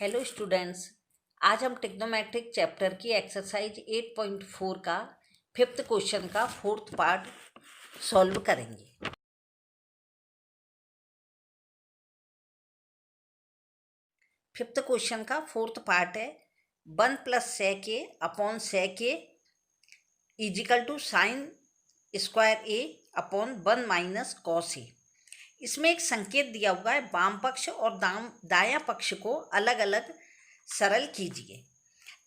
Hello students, आज हम trigonometric chapter की एक्सरसाइज 8.4 का 5th क्वेश्चन का 4th पार्ट सॉल्व करेंगे। फिफ्थ क्वेश्चन का 4th पार्ट है 1 + sec a upon sec a equal to sine square a upon 1 minus cos a। इसमें एक संकेत दिया हुआ है, वाम पक्ष और दायां पक्ष को अलग अलग सरल कीजिए।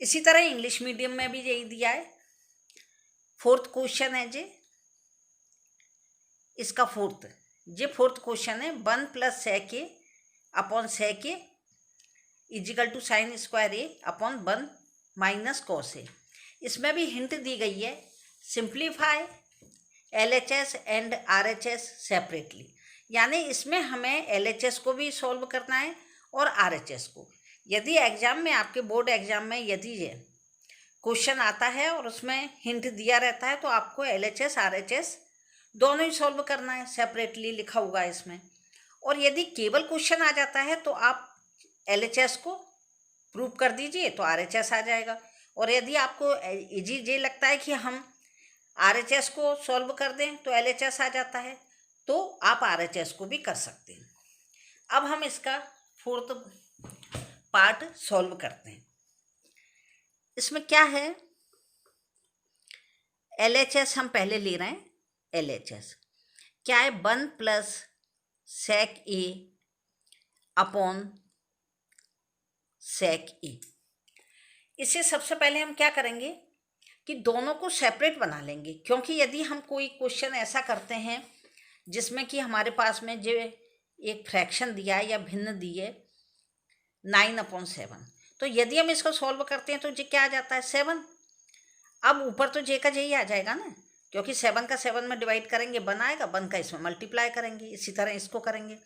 इसी तरह इंग्लिश मीडियम में भी यही दिया है। 4th क्वेश्चन है जे इसका 4th क्वेश्चन है 1 + sec a upon sec a equal to sine square a upon 1 minus cos a। इसमें भी हिंट दी गई है, simplify LHS and RHS separately, यानी इसमें हमें LHS को भी सॉल्व करना है और RHS को। यदि एग्जाम में आपके बोर्ड एग्जाम में यदि ये क्वेश्चन आता है और उसमें हिंट दिया रहता है तो आपको LHS RHS दोनों ही सॉल्व करना है, सेपरेटली लिखा हुआ है इसमें। और यदि केवल क्वेश्चन आ जाता है तो आप LHS को प्रूव कर दीजिए तो RHS आ जाएगा। और यदि आपको इजी ये लगता है कि हम RHS को सॉल्व कर दें तो LHS आ जाता है, तो आप RHS को भी कर सकते हैं। अब हम इसका 4th पार्ट सॉल्व करते हैं। इसमें क्या है, LHS हम पहले ले रहे हैं। LHS क्या है, 1 + sec a upon sec a। इससे सबसे पहले हम क्या करेंगे कि दोनों को सेपरेट बना लेंगे, क्योंकि यदि हम कोई क्वेश्चन ऐसा करते हैं जिसमें कि हमारे पास में जो एक फ्रैक्शन दिया है या भिन्न दी है 9/7, तो यदि हम इसको सॉल्व करते हैं तो जे क्या आ जाता है 7। अब ऊपर तो जे का जे ही आ जाएगा ना, क्योंकि 7 का 7 में डिवाइड करेंगे 1 आएगा, 1 का इसमें मल्टीप्लाई करेंगे, इसी तरह इसको करेंगे।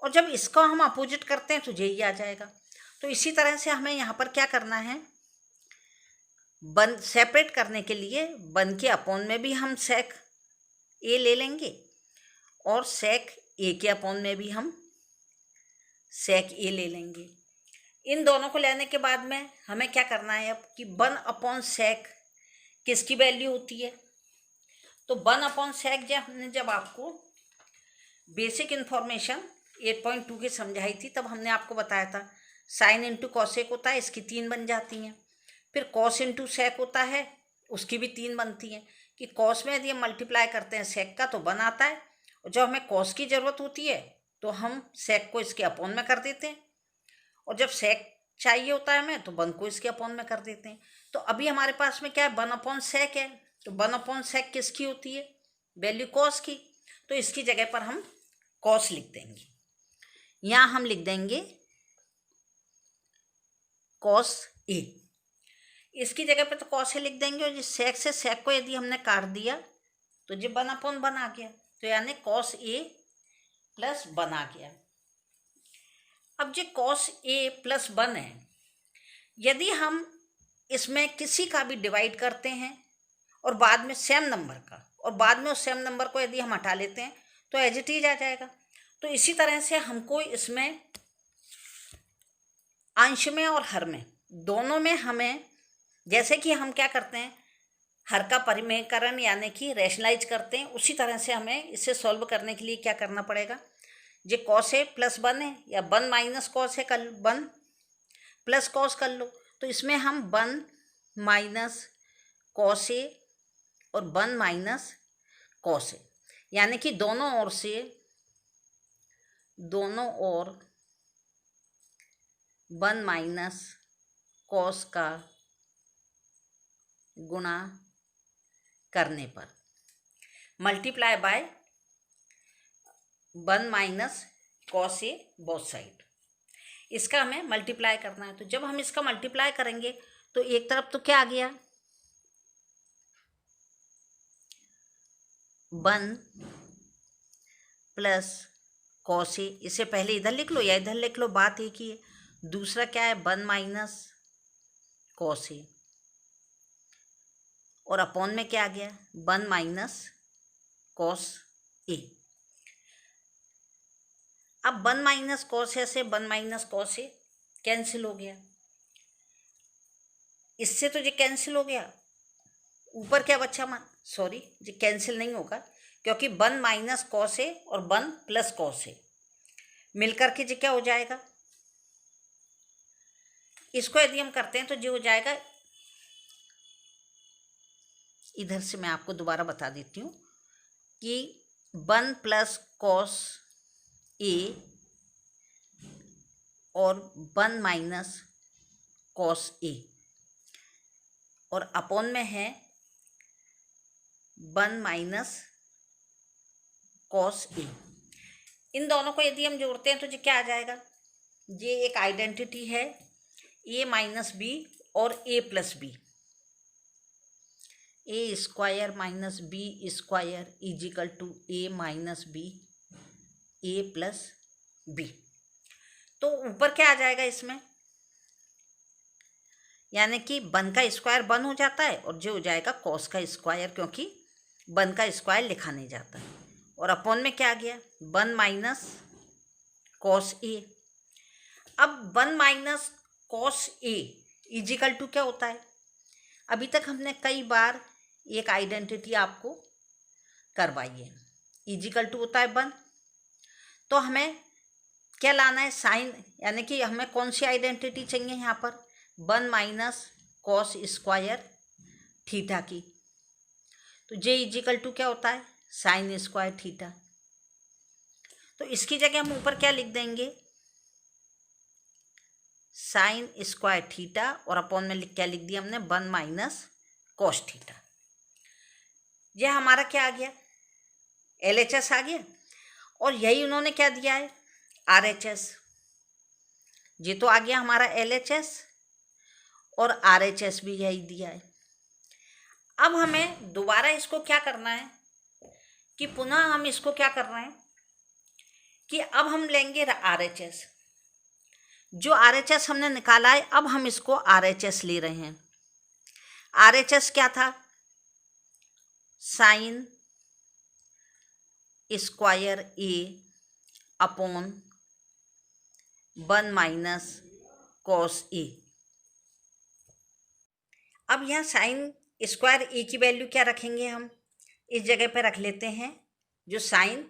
और जब इसको हम अपोजिट करते हैं तो जे ही आ जाएगा। तो इसी तरह से हमें यहाँ पर क्या करना है, 1 सेपरेट करने के लिए 1 के अपॉन में भी हम sec a ले लेंगे और sec a के अपॉन में भी हम sec a ले लेंगे। इन दोनों को लेने के बाद में हमें क्या करना है अब कि 1/sec किसकी वैल्यू होती है, तो 1/sec जब आपको बेसिक इन्फॉर्मेशन 8.2 की समझाई थी तब हमने आपको बताया था साइन इंटू कॉसेक होता है, इसकी 3 बन जाती हैं। फिर कॉस इंटू सेक होता है, उसकी भी 3 बनती हैं। कि कॉस में यदि हम मल्टीप्लाई करते हैं सेक का तो 1 आता है, और जब हमें कॉस की ज़रूरत होती है तो हम सेक को इसके अपॉन में कर देते हैं, और जब सेक चाहिए होता है हमें तो 1 को इसके अपॉन में कर देते हैं। तो अभी हमारे पास में क्या है, 1/sec है, तो 1/sec किसकी होती है, वैल्यू कॉस की, तो इसकी जगह पर हम कॉस लिख देंगे। यहाँ हम लिख देंगे कॉस a, इसकी जगह पे तो कॉस a लिख देंगे, और जिस सेक से सेक को यदि हमने काट दिया तो जो 1/1 आ गया, तो यानी कॉस a + 1 आ गया। अब जो कॉस a + 1 है, यदि हम इसमें किसी का भी डिवाइड करते हैं और बाद में सेम नंबर का, और बाद में उस सेम नंबर को यदि हम हटा लेते हैं तो एज इट इज आ जाएगा। तो इसी तरह से हमको इसमें अंश में और हर में दोनों में हमें, जैसे कि हम क्या करते हैं हर का परिमेयकरण यानी कि रैशनलाइज करते हैं, उसी तरह से हमें इसे सॉल्व करने के लिए क्या करना पड़ेगा, जो कॉस a + 1 है या 1 माइनस कॉस है, कर 1 प्लस कॉस कर लो, तो इसमें हम 1 माइनस कॉस a और 1 माइनस कॉस a, यानी कि दोनों ओर 1 माइनस कॉस का गुणा करने पर multiply by 1 minus cos a both side, इसका हमें मल्टीप्लाई करना है। तो जब हम इसका मल्टीप्लाई करेंगे तो एक तरफ तो क्या आ गया 1 + कॉस a, इसे पहले इधर लिख लो या इधर लिख लो, बात एक ही है। दूसरा क्या है 1 माइनस कॉस a, और अपॉन में क्या आ गया 1 माइनस कॉस a। अब 1 माइनस कॉस a से 1 माइनस कॉस a कैंसिल हो गया, इससे तो ये कैंसिल हो गया। ऊपर क्या बचा सॉरी ये कैंसिल नहीं होगा, क्योंकि 1 माइनस कॉस ए और 1 प्लस कॉस ए मिलकर के ये क्या हो जाएगा, इसको यदि हम करते हैं तो ये हो जाएगा, इधर से मैं आपको दोबारा बता देती हूँ कि 1 प्लस कॉस ए और 1 माइनस कॉस ए और अपॉन में है 1 माइनस कॉस ए। इन दोनों को यदि हम जोड़ते हैं तो ये क्या आ जाएगा, ये एक आइडेंटिटी है ए माइनस बी और A plus B, A square minus B square equal to A minus B A plus B. तो ऊपर क्या आ जाएगा इसमें, यानी कि 1 का स्क्वायर 1 हो जाता है और जो हो जाएगा कॉस का स्क्वायर, क्योंकि 1 का स्क्वायर लिखा नहीं जाता है। और अपॉन में क्या आ गया 1 माइनस कॉस ए। अब 1 minus cos A equal to क्या होता है, अभी तक हमने कई बार एक आइडेंटिटी आपको करवाई है, इजिकल टू होता है 1। तो हमें क्या लाना है साइन, यानी कि हमें कौन सी आइडेंटिटी चाहिए यहाँ पर, 1 माइनस कॉस स्क्वायर थीटा की। तो जे इजिकल टू क्या होता है साइन स्क्वायर थीटा। तो इसकी जगह हम ऊपर क्या लिख देंगे, साइन स्क्वायर थीटा और अपॉन में क्या लिख दिया हमने 1 माइनस कॉस थीटा। यह हमारा क्या आ गया LHS आ गया, और यही उन्होंने क्या दिया है RHS। ये तो आ गया हमारा LHS और RHS भी यही दिया है। अब हमें दोबारा इसको क्या करना है कि पुनः हम इसको क्या कर रहे हैं कि अब हम लेंगे RHS, जो RHS हमने निकाला है अब हम इसको RHS ले रहे हैं। RHS क्या था, sine square A upon 1 minus cos A. अब यहाँ साइन स्क्वायर ए की वैल्यू क्या रखेंगे, हम इस जगह पे रख लेते हैं, जो sine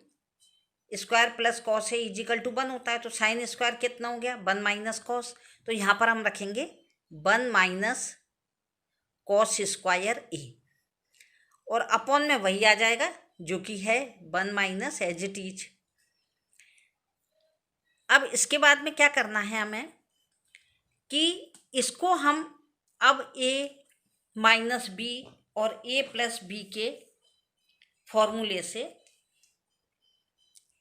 square plus cos A equal to 1 होता है। तो साइन स्क्वायर कितना हो गया 1 माइनस कॉस, तो यहाँ पर हम रखेंगे 1 माइनस कॉस स्क्वायर ए और अपॉन में वही आ जाएगा जो कि है 1 माइनस एज इट इज। अब इसके बाद में क्या करना है हमें कि इसको हम अब ए माइनस बी और ए प्लस बी के फॉर्मूले से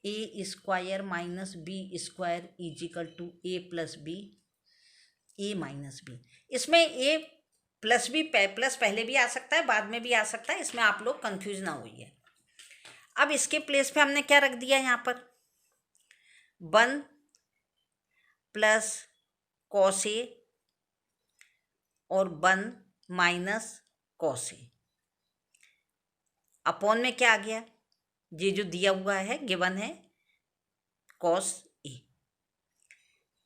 A square minus B square equal to A plus B A minus B. इसमें ए प्लस बी प्लस पहले भी आ सकता है बाद में भी आ सकता है, इसमें आप लोग कंफ्यूज ना होइए। अब इसके प्लेस पे हमने क्या रख दिया यहाँ पर 1 प्लस कॉस ए और 1 माइनस कॉस ए। अपॉन में क्या आ गया, ये जो दिया हुआ है गिवन है कॉस ए,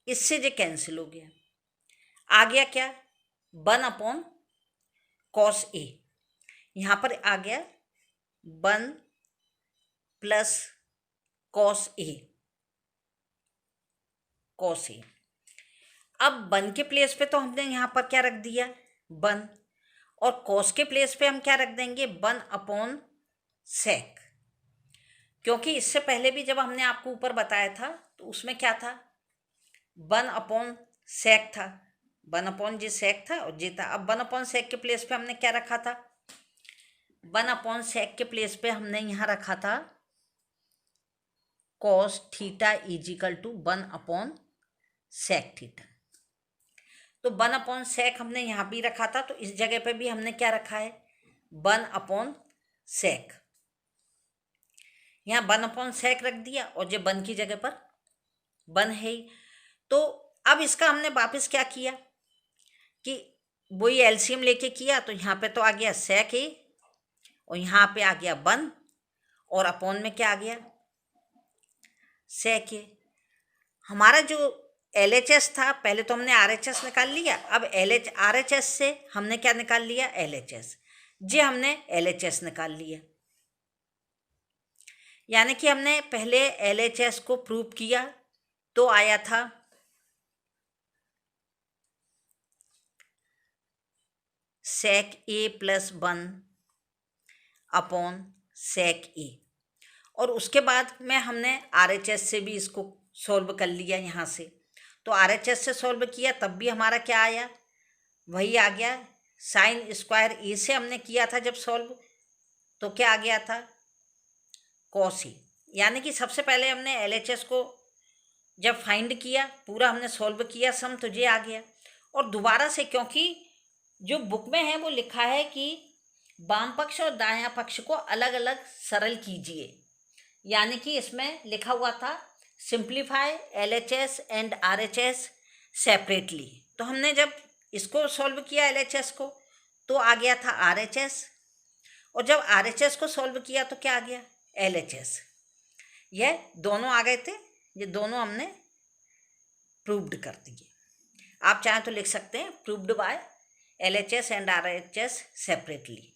इससे ये कैंसिल हो गया। आ गया क्या 1 अपॉन कॉस ए, यहाँ पर आ गया 1 plus cos A cos A. अब 1 के प्लेस पे तो हमने यहाँ पर क्या रख दिया 1, और कॉस के प्लेस पे हम क्या रख देंगे 1 अपॉन सेक, क्योंकि इससे पहले भी जब हमने आपको ऊपर बताया था तो उसमें क्या था 1 अपॉन सेक था, 1 अपॉन जे सेक था और जे था। अब 1 अपॉन सेक के प्लेस पे हमने क्या रखा था 1 अपॉन सेक के प्लेस पे हमने यहाँ रखा था cos theta equal to 1 upon sec theta. तो 1 अपॉन सेक हमने यहाँ भी रखा था, तो इस जगह पे भी हमने क्या रखा है 1 अपॉन सेक। यहाँ 1 अपॉन सेक रख दिया और जो 1 की जगह पर 1 है ही। तो अब इसका हमने वापस क्या किया कि वही एलसीएम लेके किया, तो यहाँ पे तो आ गया सेक ए और यहाँ पे आ गया 1 और अपॉन में क्या आ गया सेक ए। हमारा जो LHS था, पहले तो हमने RHS निकाल लिया, अब RHS से हमने क्या निकाल लिया, LHS। जे हमने LHS निकाल लिया, यानी कि हमने पहले LHS को प्रूव किया तो आया था sec A + 1 upon sec A, और उसके बाद में हमने RHS से भी इसको सॉल्व कर लिया यहाँ से। तो RHS से सॉल्व किया तब भी हमारा क्या आया, वही आ गया साइन स्क्वायर A से हमने किया था जब सॉल्व, तो क्या आ गया था, cos A। यानी कि सबसे पहले हमने LHS को जब फाइंड किया, पूरा हमने सॉल्व किया सम, तो ये आ गया। और दोबारा से, क्योंकि जो बुक में है वो लिखा है कि वाम पक्ष और दायां पक्ष को अलग अलग सरल कीजिए, यानी कि इसमें लिखा हुआ था simplify LHS and RHS separately. तो हमने जब इसको सॉल्व किया LHS को तो आ गया था RHS, और जब RHS को सॉल्व किया तो क्या आ गया, LHS। यह दोनों आ गए थे, ये दोनों हमने प्रूव्ड कर दिए। आप चाहें तो लिख सकते हैं proved bye LHS and RHS separately.